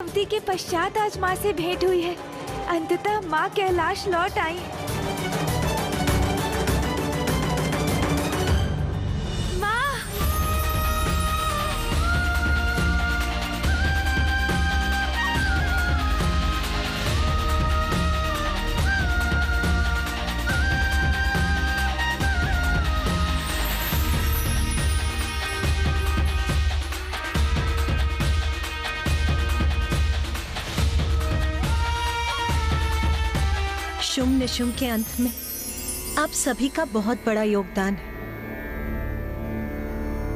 अवधि के पश्चात आज माँ से भेंट हुई है। अंततः माँ कैलाश लौट आई। माँ! शुंभ निशुंभ के अंत में आप सभी का बहुत बड़ा योगदान है।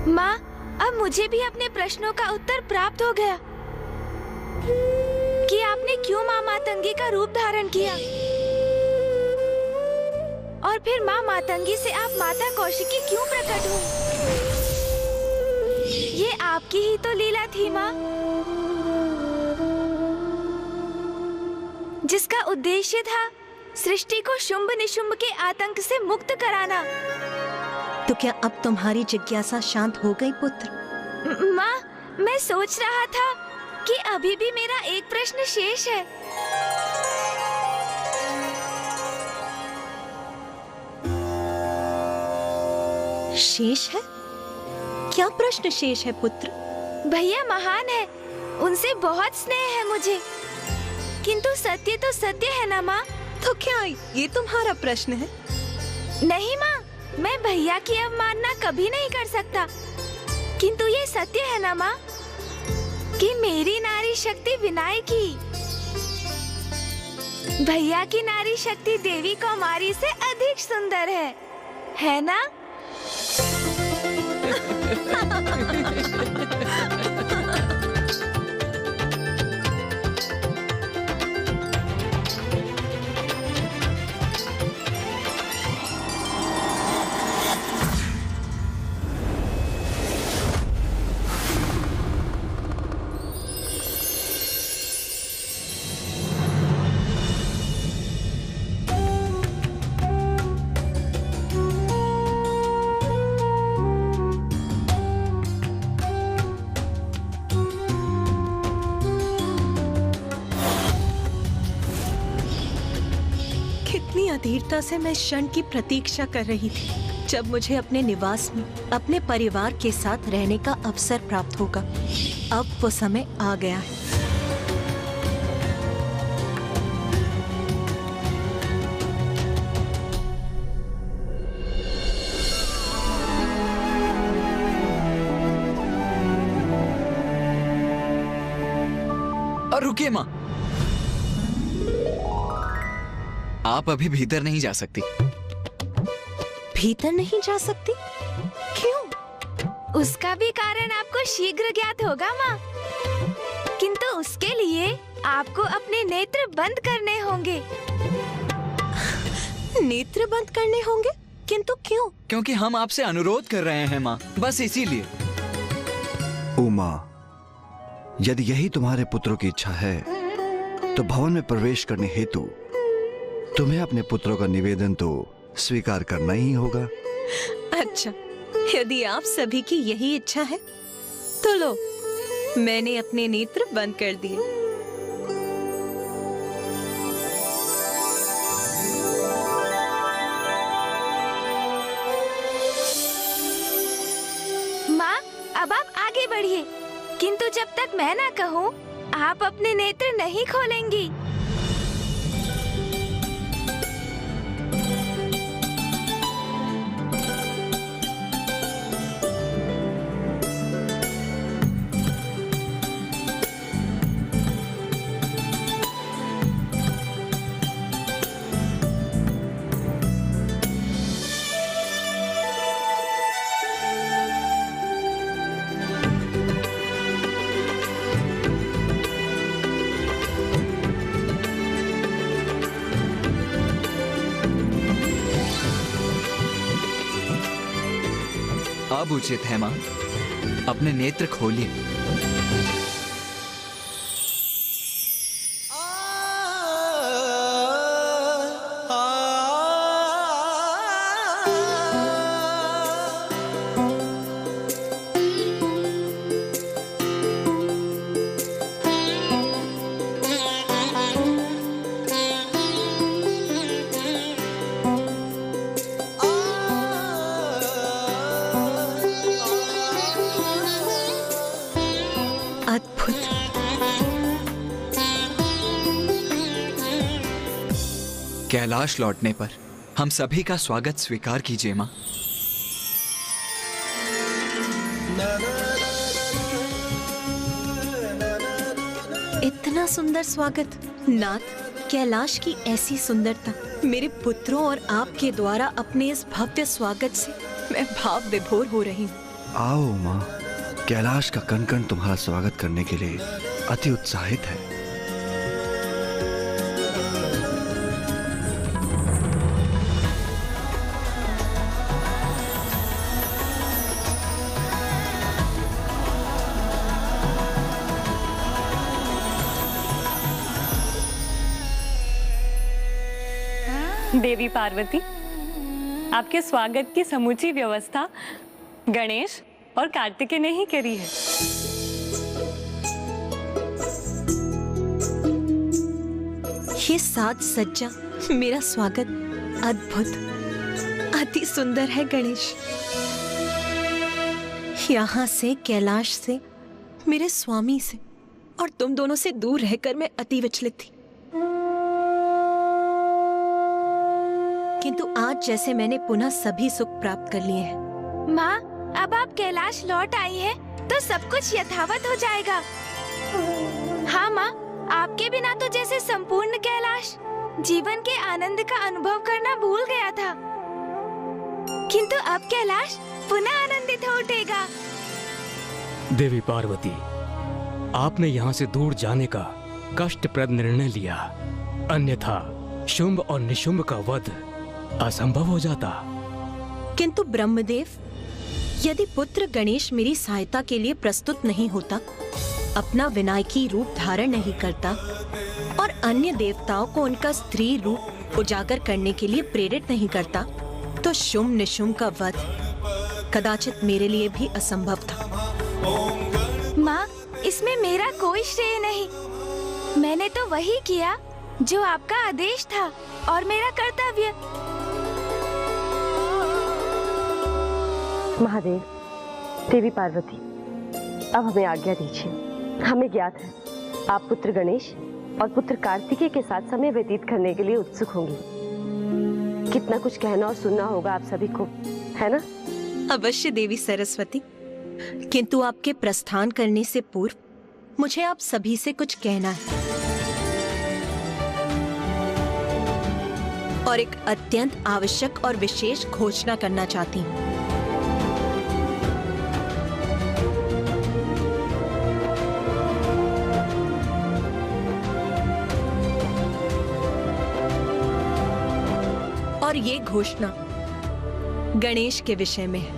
माँ, अब मुझे भी अपने प्रश्नों का उत्तर प्राप्त हो गया कि आपने क्यों माँ मातंगी का रूप धारण किया और फिर माँ मातंगी से आप माता कौशिकी क्यों प्रकट हुई। ये आपकी ही तो लीला थी माँ, जिसका उद्देश्य था सृष्टि को शुंभ निशुंभ के आतंक से मुक्त कराना। तो क्या अब तुम्हारी जिज्ञासा शांत हो गई पुत्र? माँ, मैं सोच रहा था कि अभी भी मेरा एक प्रश्न शेष है। शेष है? क्या प्रश्न शेष है पुत्र? भैया महान है, उनसे बहुत स्नेह है मुझे, किंतु सत्य तो सत्य है ना माँ। तो क्या ये तुम्हारा प्रश्न है? नहीं माँ, मैं भैया की अवमानना कभी नहीं कर सकता, किंतु ये सत्य है ना माँ कि मेरी नारी शक्ति विनाय की, भैया की नारी शक्ति देवी कौमारी से अधिक सुंदर है ना? कितनी अधीरता से मैं क्षण की प्रतीक्षा कर रही थी जब मुझे अपने निवास में अपने परिवार के साथ रहने का अवसर प्राप्त होगा। अब वो समय आ गया है। और रुकिए माँ, आप अभी भीतर नहीं जा सकती। भीतर नहीं जा सकती? क्यों? उसका भी कारण आपको शीघ्र ज्ञात होगा माँ, किंतु उसके लिए आपको अपने नेत्र बंद करने होंगे। नेत्र बंद करने होंगे? किंतु क्यों? क्योंकि हम आपसे अनुरोध कर रहे हैं माँ, बस इसीलिए। उमा, यदि यही तुम्हारे पुत्रों की इच्छा है तो भवन में प्रवेश करने हेतु तुम्हें अपने पुत्रों का निवेदन तो स्वीकार करना ही होगा। अच्छा, यदि आप सभी की यही इच्छा है तो लो, मैंने अपने नेत्र बंद कर दिए। माँ, अब आप आगे बढ़िए, किंतु जब तक मैं ना कहूँ आप अपने नेत्र नहीं खोलेंगी। अब उचित है माँ, अपने नेत्र खोलिए। कैलाश लौटने पर हम सभी का स्वागत स्वीकार कीजिए माँ। इतना सुंदर स्वागत नाथ। कैलाश की ऐसी सुंदरता मेरे पुत्रों और आपके द्वारा अपने इस भव्य स्वागत से मैं भाव विभोर हो रही हूँ। आओ माँ, कैलाश का कण कण तुम्हारा स्वागत करने के लिए अति उत्साहित है। देवी पार्वती, आपके स्वागत की समूची व्यवस्था गणेश और कार्तिकेय ने ही करी है। ये साज सज्जा, मेरा स्वागत अद्भुत, अति सुंदर है गणेश। यहाँ से, कैलाश से, मेरे स्वामी से और तुम दोनों से दूर रहकर मैं अति विचलित थी। किंतु आज जैसे मैंने पुनः सभी सुख प्राप्त कर लिए हैं। माँ, अब आप कैलाश लौट आई हैं, तो सब कुछ यथावत हो जाएगा। हाँ माँ, आपके बिना तो जैसे संपूर्ण कैलाश जीवन के आनंद का अनुभव करना भूल गया था, किंतु अब कैलाश पुनः आनंदित हो उठेगा। देवी पार्वती, आपने यहाँ से दूर जाने का कष्टप्रद निर्णय लिया, अन्यथा शुंभ और निशुंभ का वध असंभव हो जाता। किंतु ब्रह्मदेव, यदि पुत्र गणेश मेरी सहायता के लिए प्रस्तुत नहीं होता, अपना विनायकी रूप धारण नहीं करता और अन्य देवताओं को उनका स्त्री रूप उजागर करने के लिए प्रेरित नहीं करता, तो शुंभ निशुंभ का वध कदाचित मेरे लिए भी असंभव था। माँ, इसमें मेरा कोई श्रेय नहीं। मैंने तो वही किया जो आपका आदेश था और मेरा कर्तव्य। महादेव, देवी पार्वती, अब हमें आज्ञा दीजिए। हमें ज्ञात है आप पुत्र गणेश और पुत्र कार्तिकेय के साथ समय व्यतीत करने के लिए उत्सुक होंगी। कितना कुछ कहना और सुनना होगा आप सभी को, है ना? अवश्य देवी सरस्वती, किंतु आपके प्रस्थान करने से पूर्व मुझे आप सभी से कुछ कहना है और एक अत्यंत आवश्यक और विशेष घोषणा करना चाहती हूँ। और ये घोषणा गणेश के विषय में है।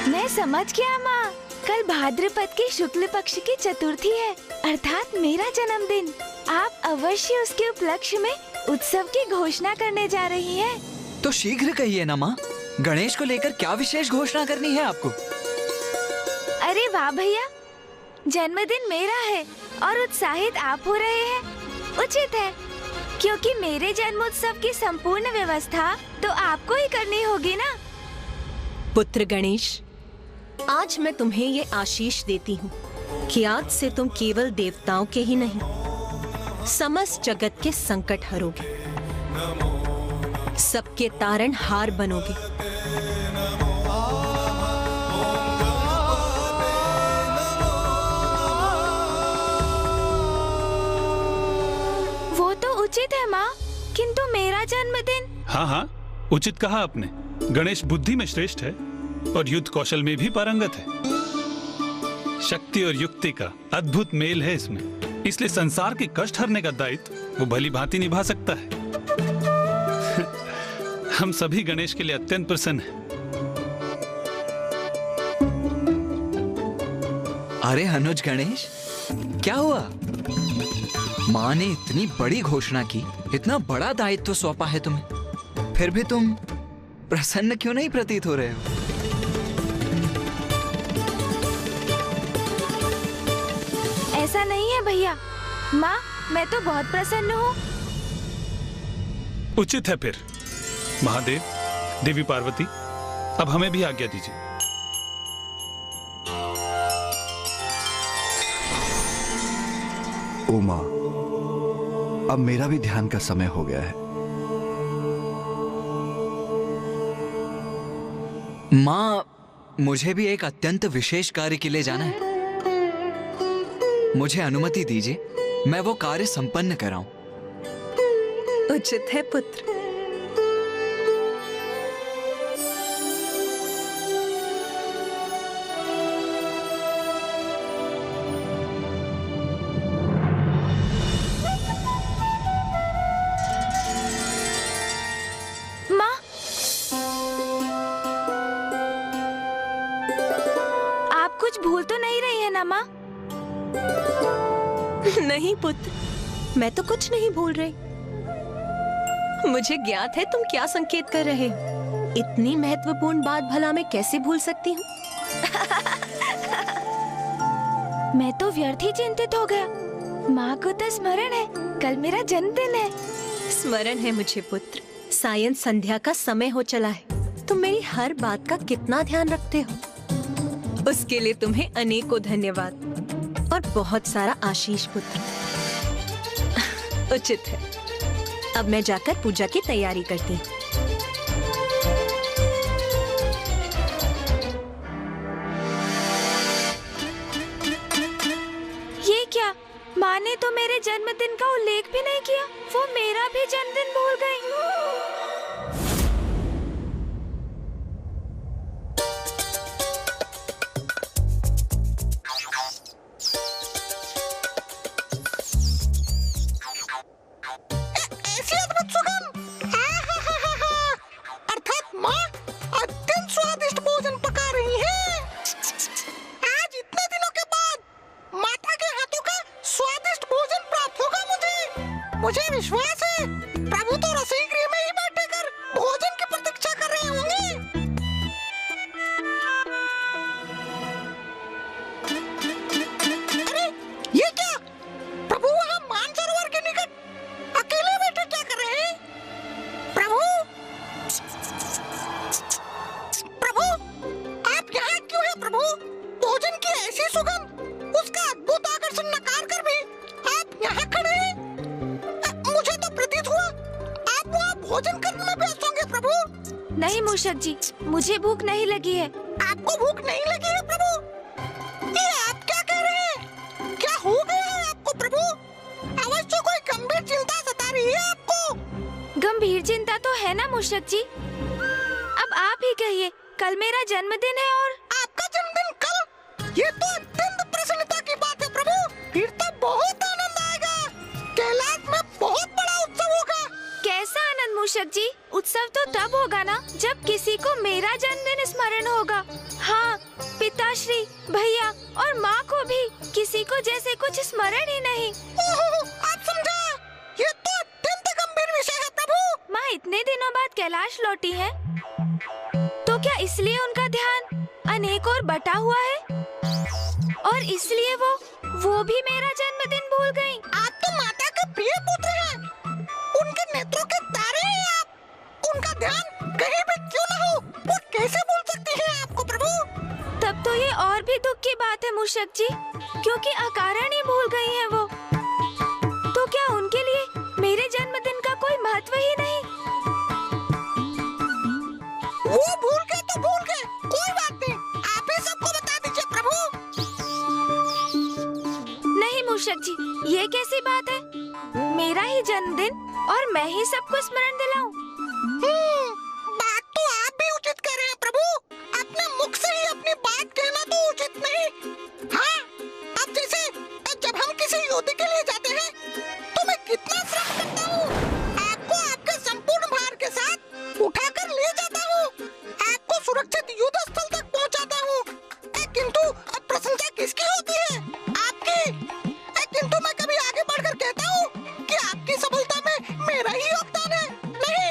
मैं समझ गया माँ, कल भाद्रपद की शुक्ल पक्ष की चतुर्थी है, अर्थात मेरा जन्मदिन। आप अवश्य उसके उपलक्ष्य में उत्सव की घोषणा करने जा रही हैं। तो शीघ्र कहिए ना माँ, गणेश को लेकर क्या विशेष घोषणा करनी है आपको? अरे वाह भैया, जन्मदिन मेरा है और उत्साहित आप हो रहे हैं। उचित है, क्योंकि मेरे जन्मोत्सव की संपूर्ण व्यवस्था तो आपको ही करनी होगी ना। पुत्र गणेश, आज मैं तुम्हें ये आशीष देती हूँ कि आज से तुम केवल देवताओं के ही नहीं, समस्त जगत के संकट हरोगे, सबके तारणहार बनोगे। वो तो उचित है माँ, किंतु मेरा जन्मदिन। हाँ हाँ, उचित कहा आपने। गणेश बुद्धि में श्रेष्ठ है और युद्ध कौशल में भी पारंगत है। शक्ति और युक्ति का अद्भुत मेल है इसमें, इसलिए संसार के कष्ट हरने का दायित्व वो भली भांति निभा सकता है। हम सभी गणेश के लिए अत्यंत प्रसन्न हैं। अरे अनुज गणेश, क्या हुआ? माँ ने इतनी बड़ी घोषणा की, इतना बड़ा दायित्व सौंपा है तुम्हें, फिर भी तुम प्रसन्न क्यों नहीं प्रतीत हो रहे हो? ऐसा नहीं है भैया, माँ मैं तो बहुत प्रसन्न हूँ। उचित है फिर। महादेव, देवी पार्वती, अब हमें भी आज्ञा दीजिए। उमा, अब मेरा भी ध्यान का समय हो गया है। माँ, मुझे भी एक अत्यंत विशेष कार्य के लिए जाना है। मुझे अनुमति दीजिए, मैं वो कार्य संपन्न कराऊं। उचित है पुत्र। माँ, आप कुछ भूल तो नहीं रही है ना माँ? नहीं पुत्र, मैं तो कुछ नहीं भूल रही। मुझे ज्ञात है तुम क्या संकेत कर रहे हो। इतनी महत्वपूर्ण बात भला मैं कैसे भूल सकती हूँ? मैं तो व्यर्थ ही चिंतित हो गया। माँ को तो स्मरण है, कल मेरा जन्मदिन है। स्मरण है मुझे पुत्र। सायं संध्या का समय हो चला है। तुम मेरी हर बात का कितना ध्यान रखते हो, उसके लिए तुम्हें अनेकों धन्यवाद और बहुत सारा आशीष पुत्र। उचित है। अब मैं जाकर पूजा की तैयारी करती हूँ। ये क्या? माँ ने तो मेरे जन्मदिन का उल्लेख भी नहीं किया। वो मेरा भी जन्मदिन भूल गई। अर्थात माँ अत्यंत स्वादिष्ट भोजन पका रही है। आज इतने दिनों के बाद माता के हाथों का स्वादिष्ट भोजन प्राप्त होगा। मुझे विश्वास है प्रभु तो रसोई गृह में ही बैठे कर भोजन की प्रतीक्षा कर रहे होंगे। अरे ये क्या? प्रभु वहाँ मानसरोवर के निकट अकेले बैठे क्या कर रहे हैं? प्रभु, प्रभु, आप यहाँ क्यों हैं प्रभु? भोजन की ऐसी सुगंध, उसका अद्भुत आकर्षण नकार कर भी आप यहाँ खड़े हैं। मुझे तो प्रतीत हुआ आप वहाँ भोजन करने में व्यस्त होंगे प्रभु। नहीं मूषक जी, मुझे भूख नहीं लगी है। आपको भूख नहीं लगी है प्रभु? ये आप क्या कह रहे हैं? क्या हो गया है आपको प्रभु? अवश्य कोई गंभीर चिंता सता रही है आपको। गंभीर चिंता तो है ना मूषक जी। अब आप ही कहिए, कल मेरा जन्मदिन है और आपका जन्मदिन कल? ये तो अत्यंत प्रसन्नता की बात है प्रभु। फिर तो बहुत आनंद आएगा। कैलाश में बहुत बड़ा उत्सव होगा। कैसा आनंद मूषक जी? उत्सव तो तब होगा ना जब किसी को मेरा जन्मदिन स्मरण होगा। हाँ, पिताश्री, भैया और माँ को भी किसी को जैसे कुछ स्मरण ही नहीं। ओहो, आप समझा? ये तो अत्यंत गंभीर विषय है प्रभु। माँ इतने दिनों बाद कैलाश लौटी है, तो क्या इसलिए उनका ध्यान अनेक और बटा हुआ है और इसलिए वो भी मेरा जन्मदिन भूल गई? आप तो माता के प्रिय पुत्र हैं। उनके नेत्रों के तारे हैं आप। उनका ध्यान कहीं भी क्यों न हो, वो कैसे भूल सकती हैं आपको प्रभु? तब तो ये और भी दुख की बात है मूषक जी, क्योंकि अकारण ही भूल गई हैं वो। तो क्या उनके लिए मेरे जन्मदिन का कोई महत्व ही नहीं? वो भूल गए तो भूल गए, कोई बात नहीं। आप ही सबको बता दीजिए प्रभु। नहीं मूषक जी, ये कैसी बात है? मेरा ही जन्मदिन और मैं ही सबको स्मरण दिलाऊं? बात तो आप भी उचित कह रहे हैं प्रभु। अपने मुख से ही अपनी बात कहना तो उचित नहीं। हाँ, अब जैसे जब हम किसी युद्ध के लिए जाते हैं तो मैं कितना श्रम करता हूँ। आपको आपके संपूर्ण भार के साथ उठाकर ले जाता हूँ, आपको सुरक्षित युद्ध स्थल तक पहुँचाता हूँ। किंतु प्रशंसा किसकी होती है? आपकी। किंतु मैं कभी आगे बढ़कर कहता हूँ कि आपकी सफलता में मेरा ही योगदान है। नहीं,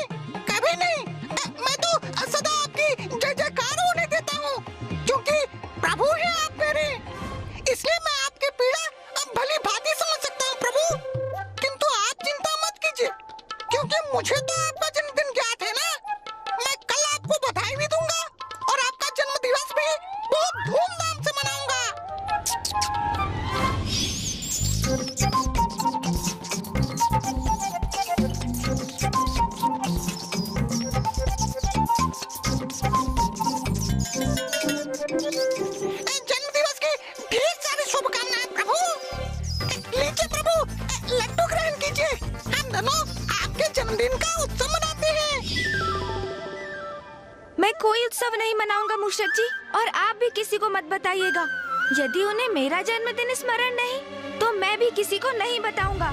मूषक जी, और आप भी किसी को मत बताइएगा। यदि उन्हें मेरा जन्मदिन स्मरण नहीं तो मैं भी किसी को नहीं बताऊंगा।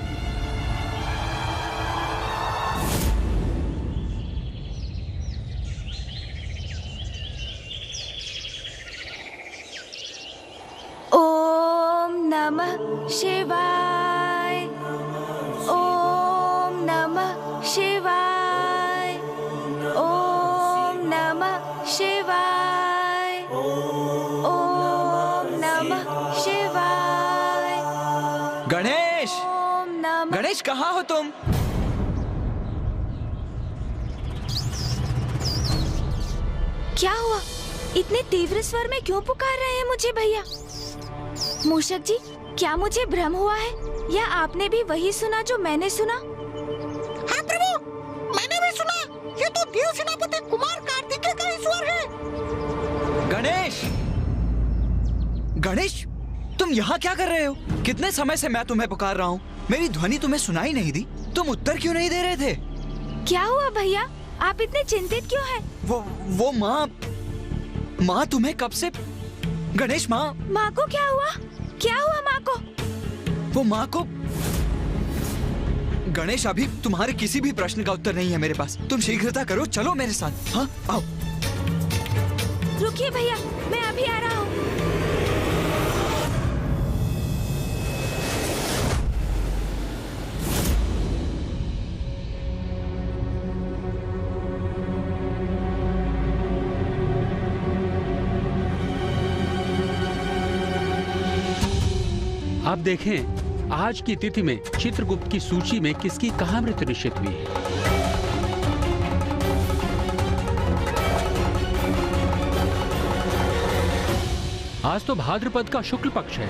ओम नमः शिवाय, ओम नमः शिवाय, ओम नमः शिवाय, ओम नमः शिवाय। गणेश, ओम नमः। गणेश कहाँ हो तुम? क्या हुआ? इतने तीव्र स्वर में क्यों पुकार रहे हैं मुझे भैया? मूषक जी, क्या मुझे भ्रम हुआ है या आपने भी वही सुना जो मैंने सुना? हाँ प्रभु, मैंने भी सुना। ये तो देव सेनापति कुमार कार्तिकेय का ही स्वर है। गणेश, गणेश, तुम यहाँ क्या कर रहे हो? कितने समय से मैं तुम्हें पुकार रहा हूँ, मेरी ध्वनि तुम्हें सुनाई नहीं दी। तुम उत्तर क्यों नहीं दे रहे थे? क्या हुआ भैया, आप इतने चिंतित क्यों हैं? वो माँ तुम्हें कब से? गणेश, माँ को क्या हुआ? क्या हुआ माँ को? वो माँ को। गणेश, अभी तुम्हारे किसी भी प्रश्न का उत्तर नहीं है मेरे पास। तुम शीघ्रता करो, चलो मेरे साथ। हाँ, आओ। रुकिए भैया, मैं अभी आ रहा हूँ। आप देखें, आज की तिथि में चित्रगुप्त की सूची में किसकी कहाँ मृत्यु निश्चित हुई है। आज तो भाद्रपद का शुक्ल पक्ष है।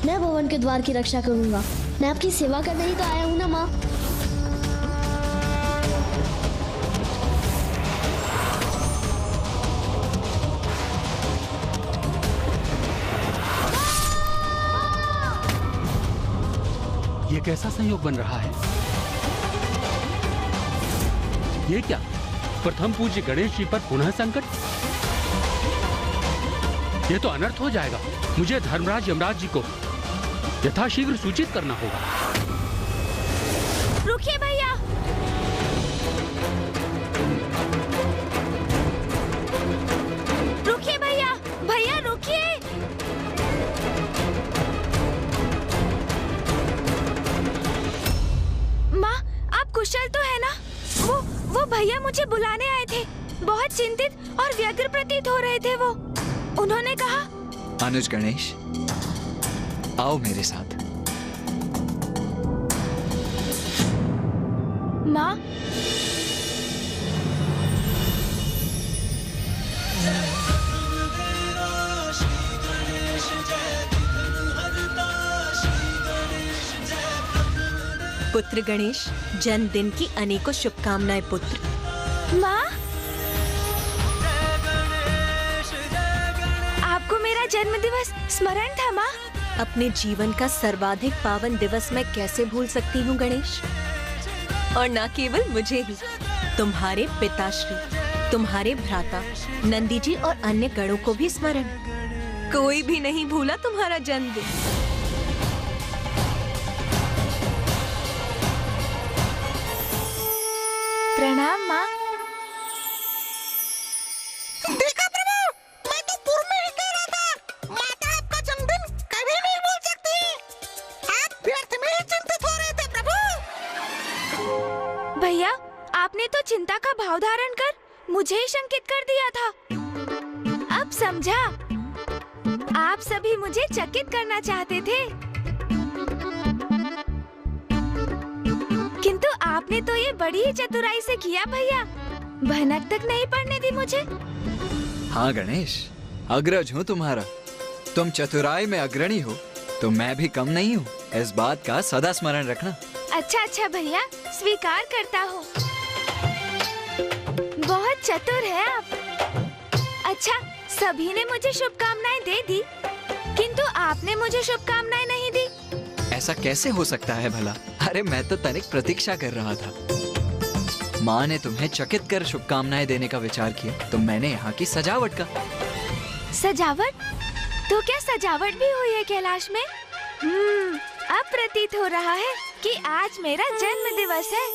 मैं भवन के द्वार की रक्षा करूंगा। मैं आपकी सेवा करने ही तो आया हूँ ना माँ। ये कैसा संयोग बन रहा है? ये क्या? प्रथम पूज्य गणेश जी पर पुनः संकट? ये तो अनर्थ हो जाएगा। मुझे धर्मराज यमराज जी को यथाशीघ्र सूचित करना होगा। रुकिए भैया। रुकिए भैया, भैया रुकिए। माँ, आप कुशल तो है ना? वो भैया मुझे बुलाने आए थे। बहुत चिंतित और व्यग्र प्रतीत हो रहे थे वो। उन्होंने कहा, अनुज गणेश, आओ मेरे साथ। माँ, पुत्र गणेश, जन्मदिन की अनेकों शुभकामनाएं पुत्र। माँ, आपको मेरा जन्म दिवस स्मरण था माँ? अपने जीवन का सर्वाधिक पावन दिवस मैं कैसे भूल सकती हूँ गणेश? और न केवल मुझे ही, तुम्हारे पिताश्री, तुम्हारे भ्राता नंदी जी और अन्य गणों को भी स्मरण। कोई भी नहीं भूला तुम्हारा जन्मदिन। प्रणाम माँ। देखा प्रभु, मैं तो पूर्व में ही कह रहा था, माता आपका जन्मदिन कभी नहीं भूल सकती। आप व्यर्थ में ही चिंतित हो रहे थे प्रभु। भैया, आपने तो चिंता का भाव धारण कर मुझे ही शंकित कर दिया था। अब समझा, आप सभी मुझे चकित करना चाहते थे, किंतु आपने तो ये बड़ी ही चतुराई से किया भैया। भनक तक नहीं पड़ने दी मुझे। हाँ गणेश, अग्रज हूँ तुम्हारा। तुम चतुराई में अग्रणी हो तो मैं भी कम नहीं हूँ, इस बात का सदा स्मरण रखना। अच्छा अच्छा भैया, स्वीकार करता हूँ। बहुत चतुर है आप। अच्छा, सभी ने मुझे शुभकामनाएं दे दी, किंतु आपने मुझे शुभकामनाएं नहीं दी। ऐसा कैसे हो सकता है भला? अरे मैं तो तनिक प्रतीक्षा कर रहा था। माँ ने तुम्हें चकित कर शुभकामनाएं देने का विचार किया तो मैंने यहाँ की सजावट का। सजावट? तो क्या सजावट भी हुई है कैलाश में? अब प्रतीत हो रहा है कि आज मेरा जन्म दिवस है।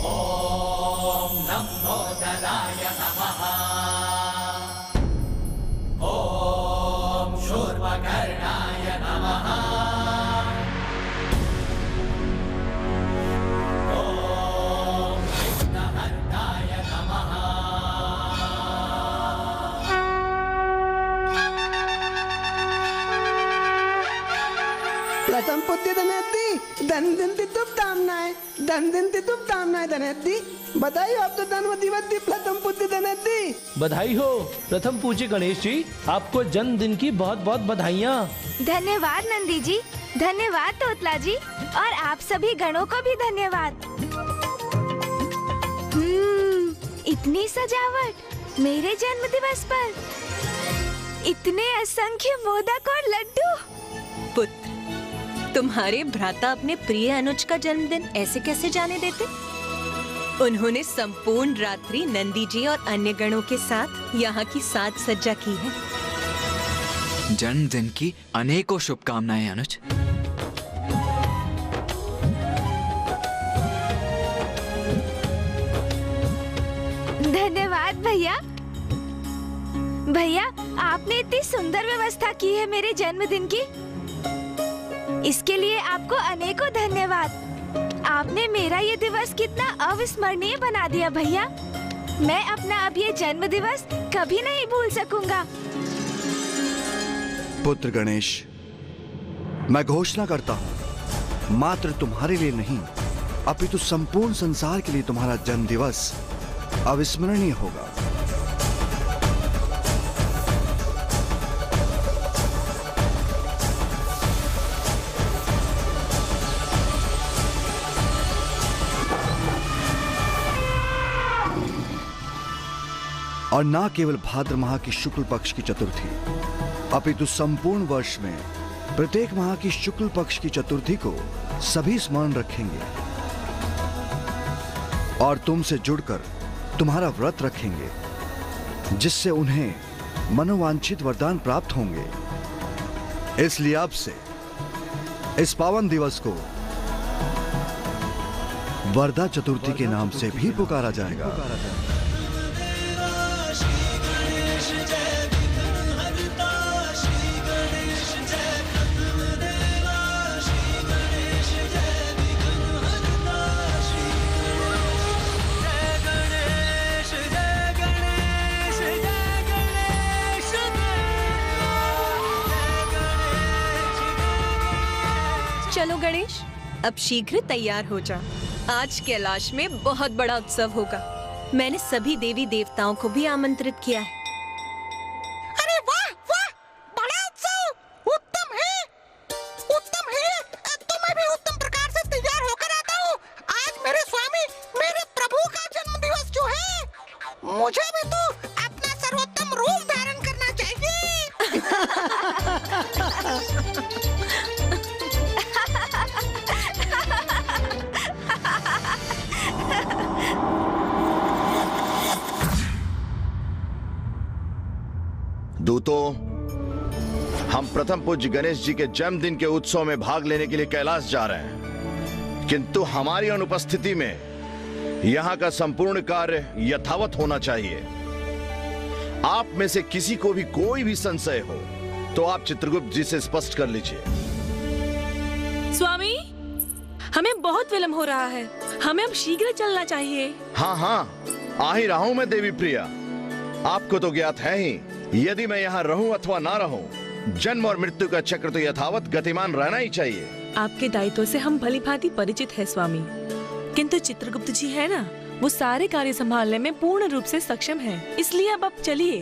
ओम नमो दराय नमः। ओम शूर्पकर्णाय नमः। ओम विघ्नहर्ताय नमः। प्रथम पुत्र धनेती धन दिन शुभकामनाएं धनेती। बधाई हो, आप तो जन्म दिवस दी प्रथम पुत्र धनेती। बधाई हो प्रथम पूज्य गणेश जी, आपको जन्मदिन की बहुत बहुत बधाइयाँ। धन्यवाद नंदी जी, धन्यवाद तोतला जी, और आप सभी गणों को भी धन्यवाद। इतनी सजावट मेरे जन्म दिवस पर, इतने असंख्य मोदक और लड्डू। पुत्र, तुम्हारे भ्राता अपने प्रिय अनुज का जन्मदिन ऐसे कैसे जाने देते? उन्होंने संपूर्ण रात्रि नंदी जी और अन्य गणों के साथ यहाँ की साज सज्जा की है। जन्मदिन की अनेकों शुभकामनाएं अनुज। धन्यवाद भैया। भैया, आपने इतनी सुंदर व्यवस्था की है मेरे जन्मदिन की, इसके लिए आपको अनेकों धन्यवाद। आपने मेरा ये दिवस कितना अविस्मरणीय बना दिया भैया। मैं अपना अब ये जन्म दिवस कभी नहीं भूल सकूंगा। पुत्र गणेश, मैं घोषणा करता हूँ, मात्र तुम्हारे लिए नहीं अपितु संपूर्ण संसार के लिए तुम्हारा जन्म दिवस अविस्मरणीय होगा। और ना केवल भाद्र माह की शुक्ल पक्ष की चतुर्थी, अपितु संपूर्ण वर्ष में प्रत्येक माह की शुक्ल पक्ष की चतुर्थी को सभी स्मरण रखेंगे और तुमसे जुड़कर तुम्हारा व्रत रखेंगे, जिससे उन्हें मनोवांछित वरदान प्राप्त होंगे। इसलिए अब से इस पावन दिवस को वरदा चतुर्थी के नाम से भी पुकारा जाएगा। चलो गणेश, अब शीघ्र तैयार हो जा। आज कैलाश में बहुत बड़ा उत्सव होगा। मैंने सभी देवी देवताओं को भी आमंत्रित किया है। अरे वाह वाह, बड़ा उत्सव, उत्तम है, उत्तम है। तो मैं भी उत्तम प्रकार से तैयार होकर आता हूँ। आज मेरे स्वामी, मेरे प्रभु का जन्म दिवस जो है, मुझे भी तो अपना सर्वोत्तम रूप धारण करना चाहिए। दूतों, हम प्रथम पूज्य गणेश जी के जन्मदिन के उत्सव में भाग लेने के लिए कैलाश जा रहे हैं, किंतु हमारी अनुपस्थिति में यहाँ का संपूर्ण कार्य यथावत होना चाहिए। आप में से किसी को भी कोई भी संशय हो तो आप चित्रगुप्त जी से स्पष्ट कर लीजिए। स्वामी, हमें बहुत विलंब हो रहा है, हमें अब शीघ्र चलना चाहिए। हाँ हाँ, आ ही रहा हूं मैं देवी प्रिया। आपको तो ज्ञात है ही, यदि मैं यहाँ रहूं अथवा ना रहूं, जन्म और मृत्यु का चक्र तो यथावत गतिमान रहना ही चाहिए। आपके दायित्व से हम भली भांति परिचित है स्वामी, किंतु चित्रगुप्त जी है ना, वो सारे कार्य संभालने में पूर्ण रूप से सक्षम हैं। इसलिए अब आप चलिए।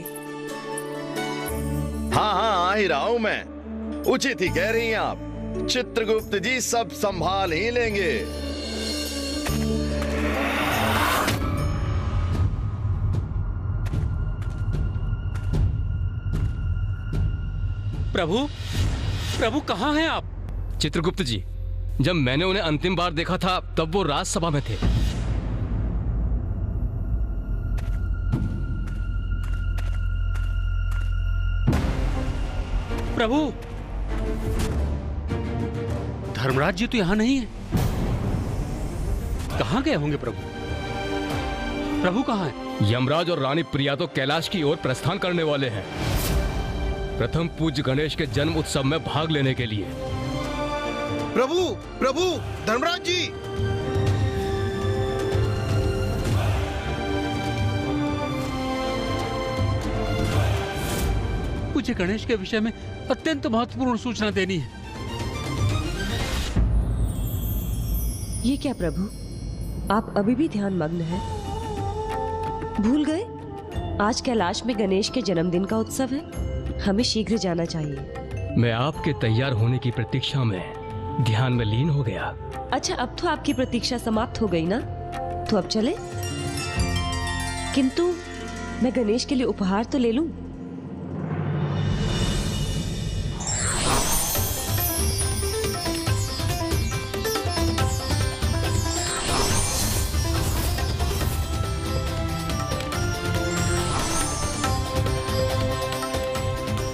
हाँ हाँ, आ ही रहा हूं मैं। उचित ही कह रही हैं आप। चित्रगुप्त जी सब संभाल ही लेंगे। प्रभु, प्रभु कहाँ हैं आप? चित्रगुप्त जी, जब मैंने उन्हें अंतिम बार देखा था तब वो राजसभा में थे। प्रभु, धर्मराज जी तो यहां नहीं है। कहां गए होंगे प्रभु? प्रभु कहां है? यमराज और रानी प्रिया तो कैलाश की ओर प्रस्थान करने वाले हैं, प्रथम पूज्य गणेश के जन्म उत्सव में भाग लेने के लिए। प्रभु, प्रभु, धर्मराज जी। मुझे गणेश के विषय में अत्यंत महत्वपूर्ण सूचना देनी है। ये क्या प्रभु, आप अभी भी ध्यान मग्न हैं? भूल गए आज कैलाश में गणेश के जन्मदिन का उत्सव है। हमें शीघ्र जाना चाहिए। मैं आपके तैयार होने की प्रतीक्षा में ध्यान में लीन हो गया। अच्छा, अब तो आपकी प्रतीक्षा समाप्त हो गई ना, तो अब चले। किंतु मैं गणेश के लिए उपहार तो ले लूं।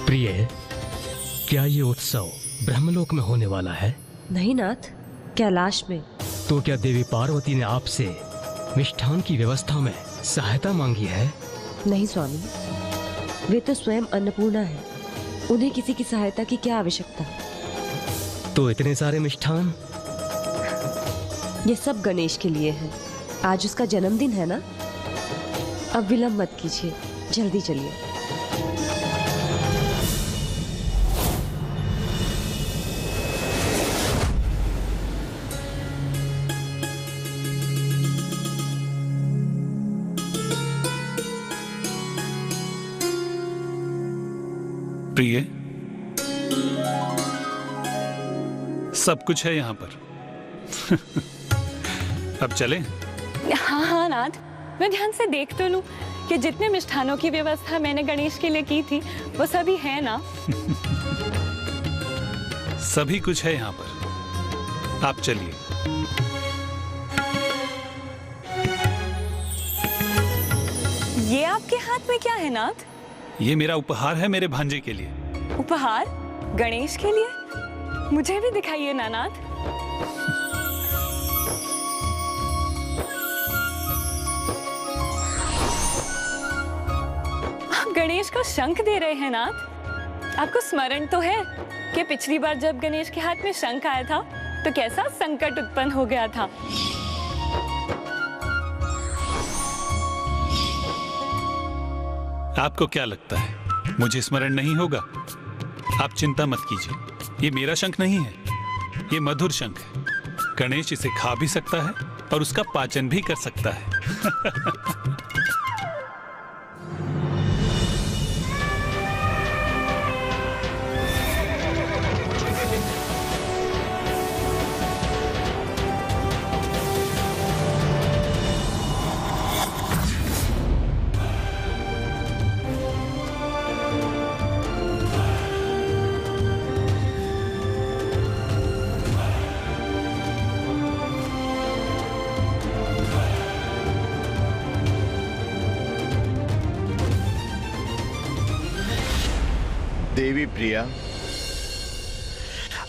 प्रिय, क्या ये उत्सव ब्रह्मलोक में होने वाला है? नहीं नाथ, कैलाश में। तो क्या देवी पार्वती ने आपसे मिष्ठान की व्यवस्था में सहायता मांगी है? नहीं स्वामी, वे तो स्वयं अन्नपूर्णा है, उन्हें किसी की सहायता की क्या आवश्यकता। तो इतने सारे मिष्ठान? ये सब गणेश के लिए है। आज उसका जन्मदिन है ना। अब विलंब मत कीजिए, जल्दी चलिए। प्रिय, सब कुछ है यहाँ पर। अब चलें? हाँ हाँ नाथ, मैं ध्यान से देख तो लूं कि जितने मिष्ठानों की व्यवस्था मैंने गणेश के लिए की थी वो सभी है ना? सभी कुछ है यहाँ पर। आप चलिए। ये आपके हाथ में क्या है नाथ? ये मेरा उपहार है मेरे भांजे के लिए। उपहार? गणेश के लिए? मुझे भी दिखाइए ना नाथ। आप गणेश को शंख दे रहे हैं नाथ। आपको स्मरण तो है कि पिछली बार जब गणेश के हाथ में शंख आया था तो कैसा संकट उत्पन्न हो गया था। आपको क्या लगता है मुझे स्मरण नहीं होगा? आप चिंता मत कीजिए, ये मेरा शंख नहीं है, ये मधुर शंख है। गणेश इसे खा भी सकता है और उसका पाचन भी कर सकता है। देवी प्रिया,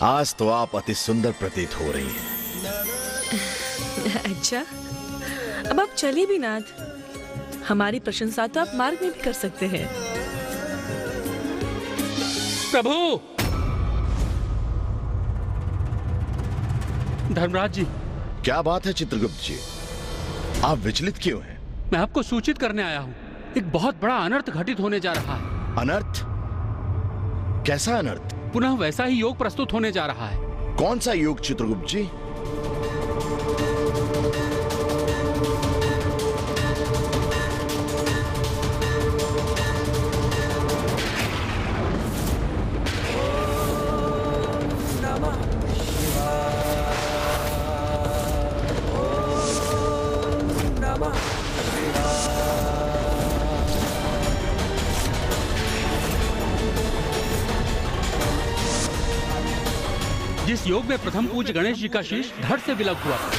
आज तो आप अति सुंदर प्रतीत हो रही हैं। अच्छा, अब आप चलिए भी नाथ। हमारी प्रशंसा तो आप मार्ग में भी कर सकते हैं। प्रभु! धर्मराज जी। क्या बात है चित्रगुप्त जी, आप विचलित क्यों हैं? मैं आपको सूचित करने आया हूँ, एक बहुत बड़ा अनर्थ घटित होने जा रहा है। अनर्थ? कैसा अनर्थ? पुनः वैसा ही योग प्रस्तुत होने जा रहा है। कौन सा योग चित्रगुप्त जी? जिस योग में प्रथम पूज्य गणेश जी का शीश धड़ से विलग हुआ था।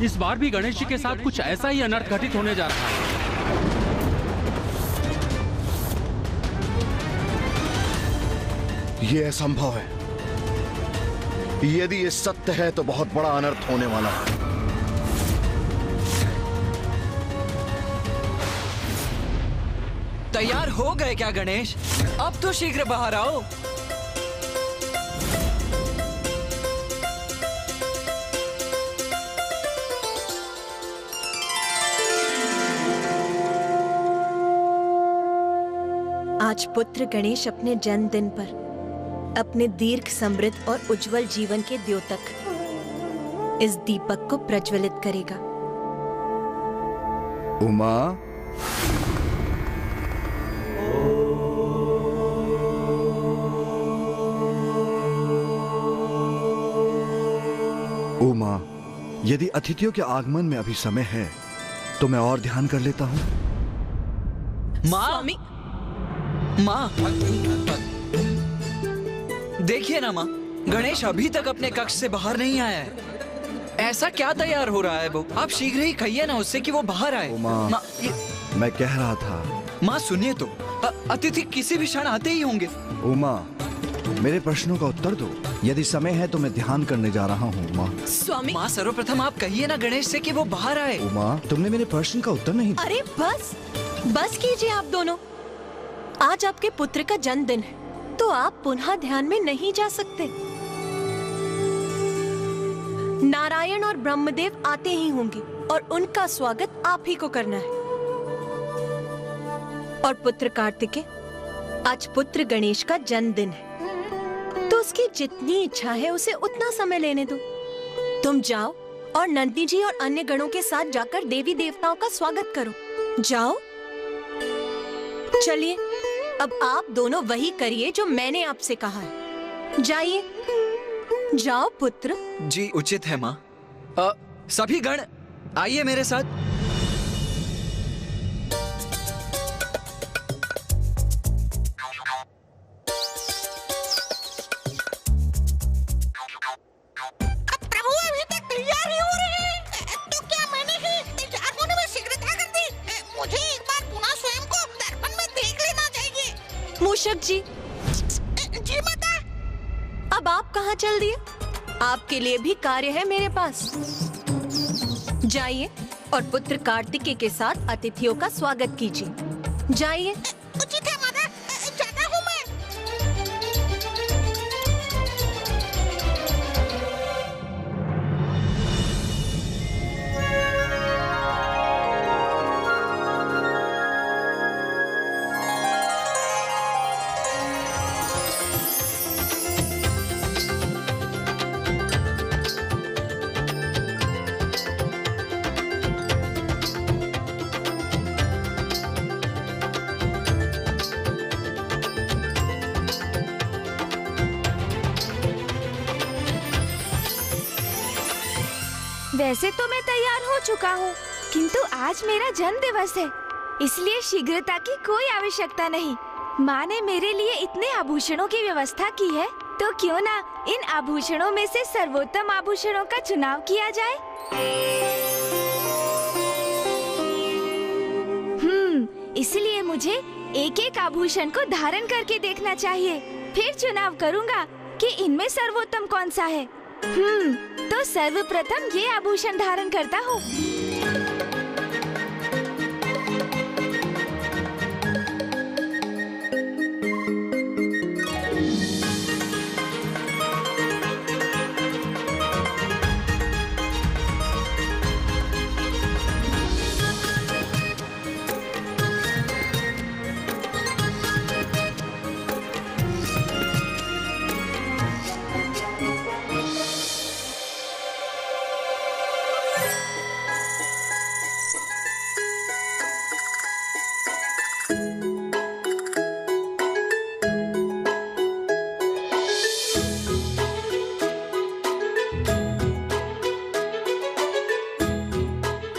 इस बार भी गणेश जी के साथ कुछ ऐसा ही अनर्थ घटित होने जा रहा है। ये असंभव है। यदि ये सत्य है तो बहुत बड़ा अनर्थ होने वाला है। तैयार हो गए क्या गणेश? अब तो शीघ्र बाहर आओ। आज पुत्र गणेश अपने जन्मदिन पर अपने दीर्घ समृद्ध और उज्जवल जीवन के द्योतक इस दीपक को प्रज्वलित करेगा। उमा, उमा, यदि अतिथियों के आगमन में अभी समय है तो मैं और ध्यान कर लेता हूँ। माँ, माँ, देखिए ना माँ, गणेश अभी तक अपने कक्ष से बाहर नहीं आया है। ऐसा क्या तैयार हो रहा है वो? आप शीघ्र ही कहिए ना उससे कि वो बाहर आए। माँ, मैं कह रहा था। माँ सुनिए तो, अतिथि किसी भी क्षण आते ही होंगे। उमा, मेरे प्रश्नों का उत्तर दो। यदि समय है तो मैं ध्यान करने जा रहा हूँ। माँ स्वामी, माँ सर्वप्रथम आप कहिए ना गणेश से कि वो बाहर आए। उमा, तुमने मेरे प्रश्न का उत्तर नहीं दिया। अरे बस कीजिए आप दोनों। आज आपके पुत्र का जन्मदिन है तो आप पुनः ध्यान में नहीं जा सकते। नारायण और ब्रह्मदेव आते ही होंगे और उनका स्वागत आप ही को करना है। और पुत्र कार्तिकेय, आज पुत्र गणेश का जन्मदिन है तो उसकी जितनी इच्छा है उसे उतना समय लेने दो। तुम जाओ और नंदी जी और अन्य गणों के साथ जाकर देवी देवताओं का स्वागत करो। जाओ। चलिए, अब आप दोनों वही करिए जो मैंने आपसे कहा है। जाइए, जाओ पुत्र। जी उचित है माँ। सभी गण आइए मेरे साथ। प्रभु अभी तक तैयार ही हो रहे हैं, तो क्या मैंने ही तैयार होने में शीघ्रता कर दी? मुझे एक बार पुनः स्वयं को दर्पण में देख लेना चाहिए। मूषक जी। जी माता। अब आप कहाँ चल दिए? आपके लिए भी कार्य है मेरे पास। जाइए और पुत्र कार्तिकेय के साथ अतिथियों का स्वागत कीजिए। जाइए। उचित है माता, जाता हूँ मैं। वैसे तो मैं तैयार हो चुका हूँ, किंतु आज मेरा जन्म दिवस है, इसलिए शीघ्रता की कोई आवश्यकता नहीं। माँ ने मेरे लिए इतने आभूषणों की व्यवस्था की है, तो क्यों ना इन आभूषणों में से सर्वोत्तम आभूषणों का चुनाव किया जाए। इसलिए मुझे एक एक आभूषण को धारण करके देखना चाहिए, फिर चुनाव करूँगा कि इनमें सर्वोत्तम कौन सा है। तो सर्वप्रथम ये आभूषण धारण करता हूँ।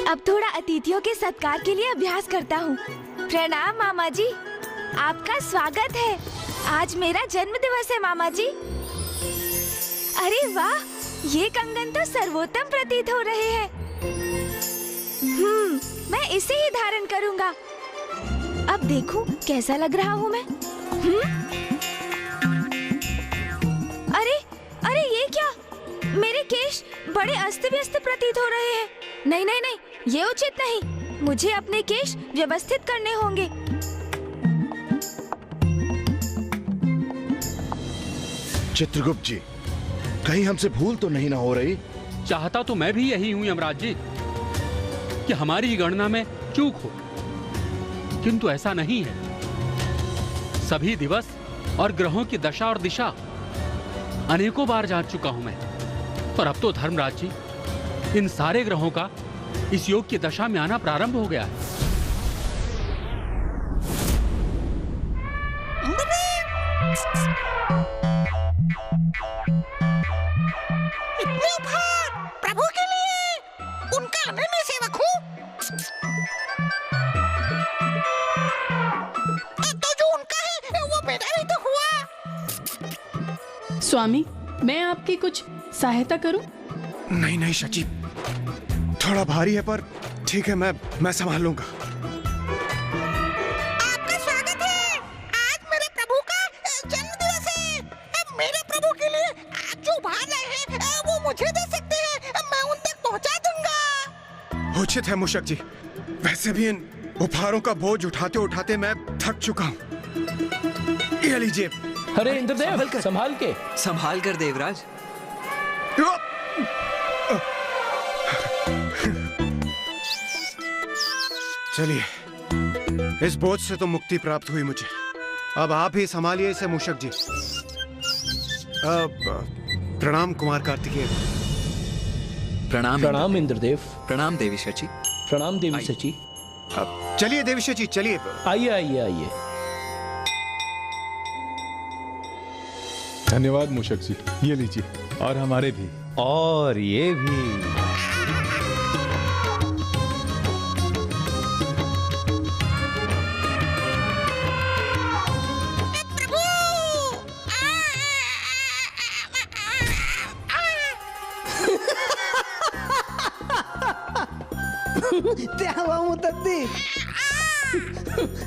अब थोड़ा अतिथियों के सत्कार के लिए अभ्यास करता हूँ। प्रणाम मामा जी। आपका स्वागत है। आज मेरा जन्म दिवस है मामा जी। अरे वाह, ये कंगन तो सर्वोत्तम प्रतीत हो रहे हैं। मैं इसे ही धारण करूंगा। अब देखूं कैसा लग रहा हूँ मैं। अरे अरे ये क्या, मेरे केश बड़े अस्त व्यस्त प्रतीत हो रहे हैं। नहीं नहीं नहीं, ये उचित नहीं। मुझे अपने केश व्यवस्थित करने होंगे। चित्रगुप्त जी, कहीं हमसे भूल तो नहीं ना हो रही? चाहता तो मैं भी यही हूं यमराज जी, कि हमारी गणना में चूक हो, किंतु ऐसा नहीं है। सभी दिवस और ग्रहों की दशा और दिशा अनेकों बार जान चुका हूं मैं, पर अब तो धर्मराज जी, इन सारे ग्रहों का इस योग की दशा में आना प्रारंभ हो गया है। इतने उपहार प्रभु के लिए, उनका अनन्य सेवक हूँ। तो जो उनका है वो मेरा भी तो हुआ। स्वामी, मैं आपकी कुछ सहायता करूं? नहीं नहीं शची, थोड़ा भारी है, पर ठीक है, मैं संभाल लूंगा। आपका स्वागत है। आज मेरे प्रभु का जन्म दिवस है। मेरे प्रभु के लिए आप जो उपहार लाए हैं वो मुझे दे सकते हैं, मैं उन तक पहुंचा दूंगा। उचित है मूषक जी, वैसे भी इन उपहारों का बोझ उठाते उठाते मैं थक चुका हूँ। ये लीजिए। अरे इंद्रदेव, संभाल कर देवराज। चलिए, इस बोझ से तो मुक्ति प्राप्त हुई मुझे। अब आप ही संभालिए इसे मूषक जी। प्रणाम कुमार कार्तिकेय। प्रणाम इंद्रदेव। प्रणाम देवी शची। प्रणाम देवी शची। चलिए देवी शची, चलिए। आइए आइए आइए। धन्यवाद मूषक जी, ये लीजिए, और हमारे भी। और ये भी।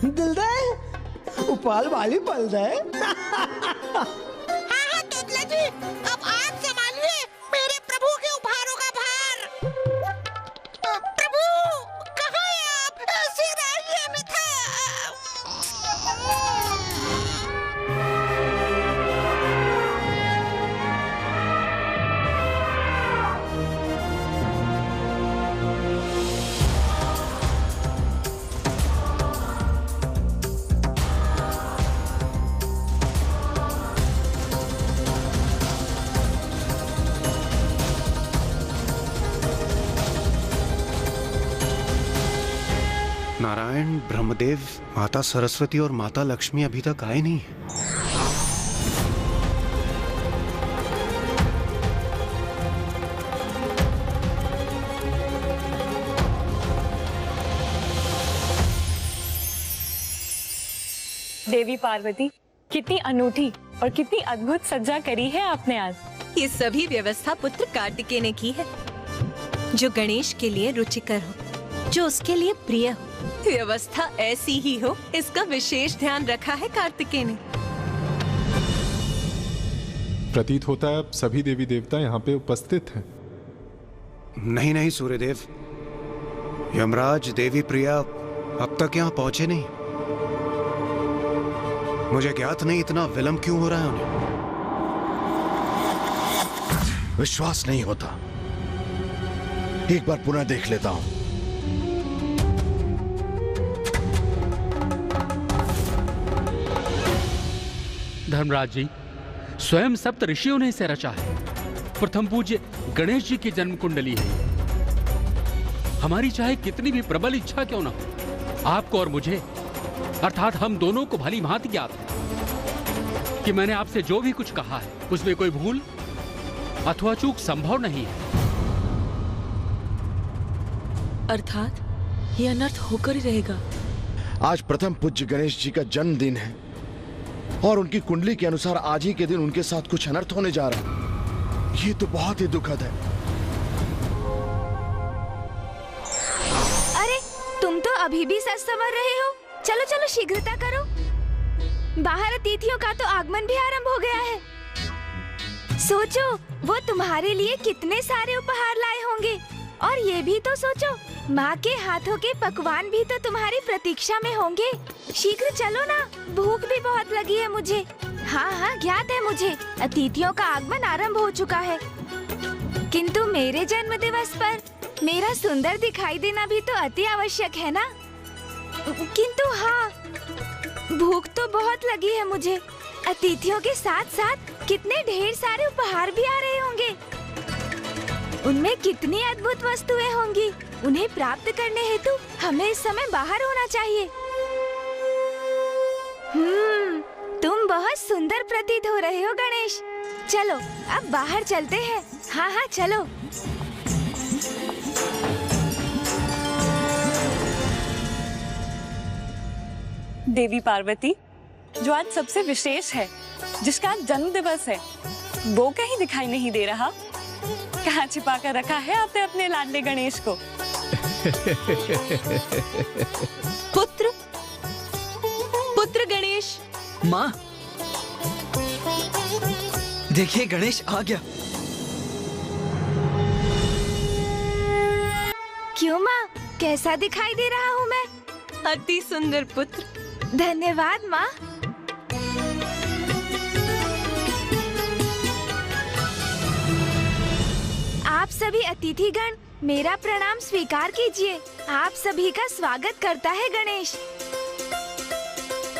दिल दे उपाल वाली पल दे। हाँ तोतला जी, अब आप संभालिए मेरे प्रभु के उपहारों का भार। प्रभु कहाँ हैं आप? सिर आइए अन्यथा। नारायण, ब्रह्मदेव, माता सरस्वती और माता लक्ष्मी अभी तक आए नहीं। देवी पार्वती, कितनी अनूठी और कितनी अद्भुत सज्जा करी है आपने आज। ये सभी व्यवस्था पुत्र कार्तिकेय ने की है, जो गणेश के लिए रुचिकर हो, जो उसके लिए प्रिय हो। व्यवस्था ऐसी ही हो, इसका विशेष ध्यान रखा है कार्तिकेय ने। प्रतीत होता है अब सभी देवी देवता यहाँ पे उपस्थित हैं। नहीं नहीं सूर्यदेव, यमराज, देवी प्रिया अब तक यहाँ पहुंचे नहीं। मुझे ज्ञात नहीं इतना विलंब क्यों हो रहा है उन्हें। विश्वास नहीं होता, एक बार पुनः देख लेता हूं। धर्मराज जी, स्वयं सप्त ऋषियों ने इसे रचा है। प्रथम पूज्य गणेश जी की जन्म कुंडली है। हमारी चाहे कितनी भी प्रबल इच्छा क्यों ना हो, आपको और मुझे, अर्थात हम दोनों को भली भांति ज्ञात है कि मैंने आपसे जो भी कुछ कहा है उसमें कोई भूल अथवा चूक संभव नहीं है। अर्थात ये अनर्थ होकर ही रहेगा। आज प्रथम पूज्य गणेश जी का जन्मदिन है और उनकी कुंडली के अनुसार आज ही के दिन उनके साथ कुछ अनर्थ होने जा रहा है। ये तो बहुत ही दुखद है। अरे तुम तो अभी भी सच समझ रहे हो। चलो चलो शीघ्रता करो, बाहर अतिथियों का तो आगमन भी आरंभ हो गया है। सोचो वो तुम्हारे लिए कितने सारे उपहार लाए होंगे, और ये भी तो सोचो माँ के हाथों के पकवान भी तो तुम्हारी प्रतीक्षा में होंगे। शीघ्र चलो ना, भूख भी बहुत लगी है मुझे। हाँ हाँ ज्ञात है मुझे, अतिथियों का आगमन आरंभ हो चुका है, किंतु मेरे जन्म दिवस पर मेरा सुंदर दिखाई देना भी तो अति आवश्यक है ना। किंतु हाँ, भूख तो बहुत लगी है मुझे। अतिथियों के साथ साथ कितने ढेर सारे उपहार भी आ रहे होंगे। उनमें कितनी अद्भुत वस्तुएं होंगी। उन्हें प्राप्त करने हेतु हमें इस समय बाहर होना चाहिए। तुम बहुत सुंदर प्रतीत हो रहे हो गणेश। चलो अब बाहर चलते हैं। हाँ हाँ चलो। देवी पार्वती, जो आज सबसे विशेष है, जिसका आज जन्म दिवस है, वो कहीं दिखाई नहीं दे रहा। कहाँ छिपा कर रखा है आपने अपने लाडले गणेश को? पुत्र गणेश। माँ देखिए, गणेश आ गया। क्यों माँ, कैसा दिखाई दे रहा हूँ मैं? अति सुंदर पुत्र। धन्यवाद माँ। आप सभी अतिथिगण मेरा प्रणाम स्वीकार कीजिए। आप सभी का स्वागत करता है गणेश।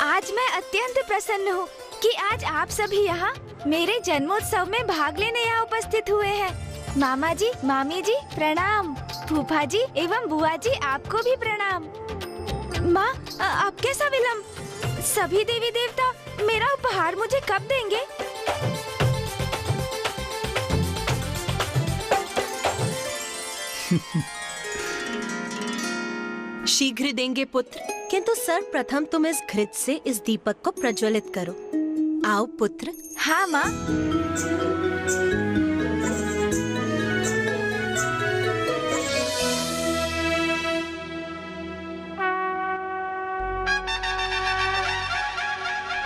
आज मैं अत्यंत प्रसन्न हूँ कि आज आप सभी यहाँ मेरे जन्मोत्सव में भाग लेने यहाँ उपस्थित हुए हैं। मामा जी, मामी जी प्रणाम। फूफा जी एवं बुआ जी आपको भी प्रणाम। माँ अब कैसा विलम्ब? सभी देवी देवता मेरा उपहार मुझे कब देंगे? शीघ्र देंगे पुत्र, किंतु सर्वप्रथम तुम इस घृत से इस दीपक को प्रज्वलित करो। आओ पुत्र। हाँ माँ।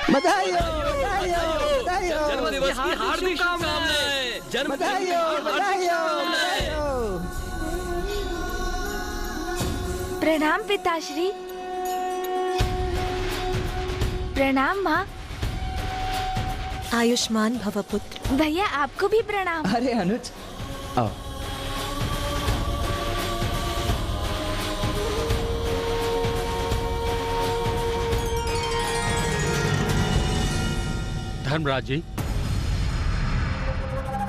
बधाई हो, बधाई हो, बधाई हो। जन्मदिवस की हार्दिक शुभकामनाएं। बधाई हो, बधाई हो, बधाई हो। प्रणाम पिताश्री। प्रणाम माँ। आयुष्मान भव पुत्र। भैया आपको भी प्रणाम। अरे अनुज आओ। धर्मराज जी,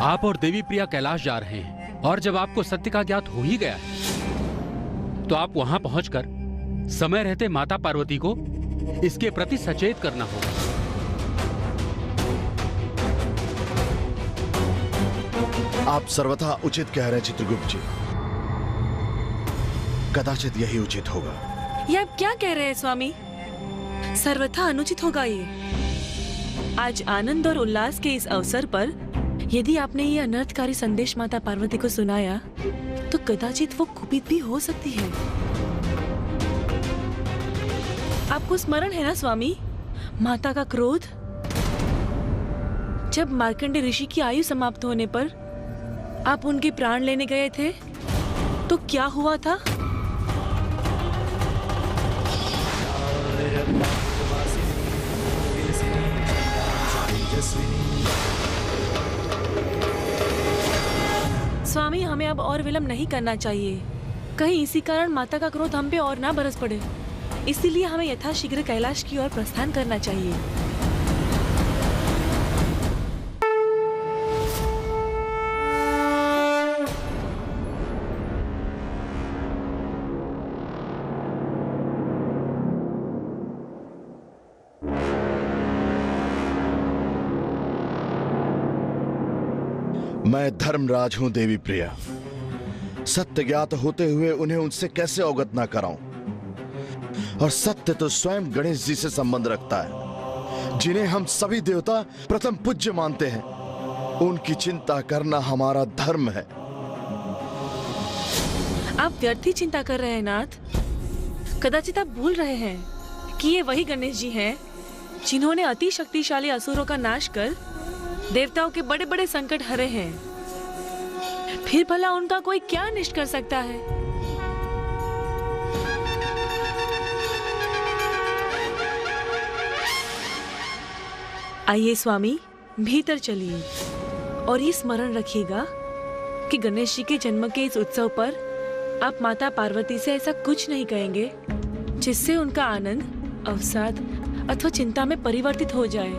आप और देवी प्रिया कैलाश जा रहे हैं, और जब आपको सत्य का ज्ञात हो ही गया है तो आप वहां पहुंचकर समय रहते माता पार्वती को इसके प्रति सचेत करना होगा। आप सर्वथा उचित कह रहे हैं चित्रगुप्त जी। कदाचित यही उचित होगा। ये आप क्या कह रहे हैं स्वामी? सर्वथा अनुचित होगा ये। आज आनंद और उल्लास के इस अवसर पर यदि आपने ये अनर्थकारी संदेश माता पार्वती को सुनाया तो कदाचित वो कुपित भी हो सकती है। आपको स्मरण है ना स्वामी, माता का क्रोध? जब मार्कंडेय ऋषि की आयु समाप्त होने पर आप उनके प्राण लेने गए थे तो क्या हुआ था? स्वामी, हमें अब और विलंब नहीं करना चाहिए। कहीं इसी कारण माता का क्रोध हम पे और ना बरस पड़े। इसीलिए हमें यथाशीघ्र कैलाश की ओर प्रस्थान करना चाहिए। मैं धर्मराज हूं देवी प्रिया। सत्य ज्ञात होते हुए उन्हें उनसे कैसे अवगत ना कराऊं? और सत्य तो स्वयं गणेश जी से संबंध रखता है, जिन्हें हम सभी देवता प्रथम पूज्य मानते हैं। उनकी चिंता करना हमारा धर्म है। आप व्यर्थ ही चिंता कर रहे हैं नाथ। कदाचित आप भूल रहे हैं कि ये वही गणेश जी हैं जिन्होंने अति शक्तिशाली असुरों का नाश कर देवताओं के बड़े बड़े संकट हरे हैं। फिर भला उनका कोई क्या अनिष्ट कर सकता है? आइए स्वामी, भीतर चलिए और ये स्मरण रखिएगा कि गणेश जी के जन्म के इस उत्सव पर आप माता पार्वती से ऐसा कुछ नहीं कहेंगे जिससे उनका आनंद अवसाद अथवा चिंता में परिवर्तित हो जाए।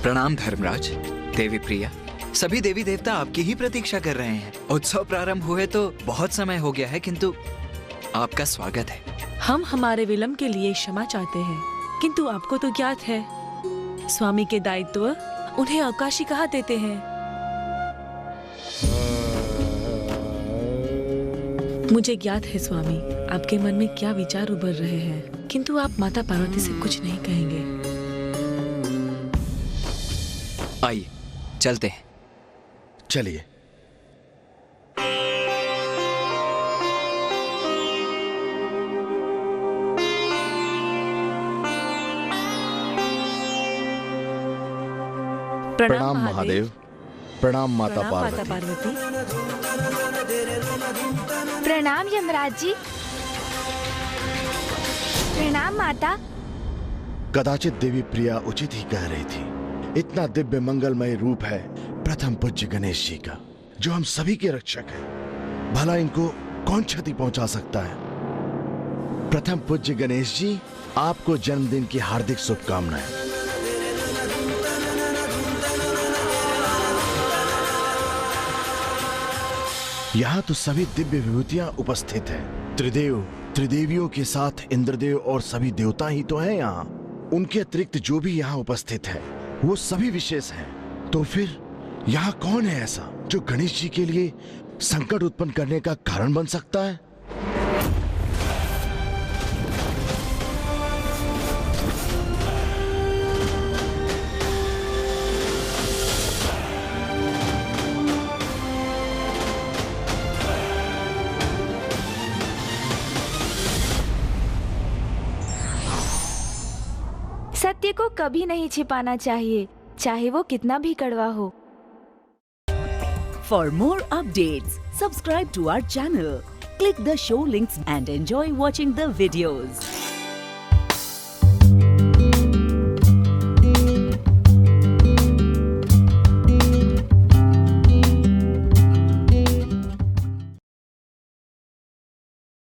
प्रणाम धर्मराज, देवी प्रिया। सभी देवी देवता आपकी ही प्रतीक्षा कर रहे हैं। उत्सव प्रारंभ हुए तो बहुत समय हो गया है, किंतु आपका स्वागत है। हम हमारे विलंब के लिए क्षमा चाहते हैं, किंतु आपको तो ज्ञात है स्वामी के दायित्व उन्हें अवकाश ही कहा देते हैं। मुझे ज्ञात है स्वामी आपके मन में क्या विचार उभर रहे हैं, किंतु आप माता पार्वती से कुछ नहीं कहेंगे। आइए चलते हैं। चलिए। प्रणाम महादेव। प्रणाम माता पार्वती। प्रणाम यमराज जी। प्रणाम माता। कदाचित देवी प्रिया उचित ही कह रही थी। इतना दिव्य मंगलमय रूप है प्रथम पूज्य गणेश जी का, जो हम सभी के रक्षक हैं। भला इनको कौन क्षति पहुंचा सकता है? प्रथम पूज्य गणेश जी, आपको जन्मदिन की हार्दिक शुभकामनाएं। यहाँ तो सभी दिव्य विभूतियां उपस्थित हैं। त्रिदेव, त्रिदेवियों के साथ इंद्रदेव और सभी देवता ही तो हैं यहाँ। उनके अतिरिक्त जो भी यहाँ उपस्थित है वो सभी विशेष हैं। तो फिर यहाँ कौन है ऐसा जो गणेश जी के लिए संकट उत्पन्न करने का कारण बन सकता है? सत्य को कभी नहीं छिपाना चाहिए, चाहे वो कितना भी कड़वा हो। For more updates, subscribe to our channel, click the show links and enjoy watching the videos.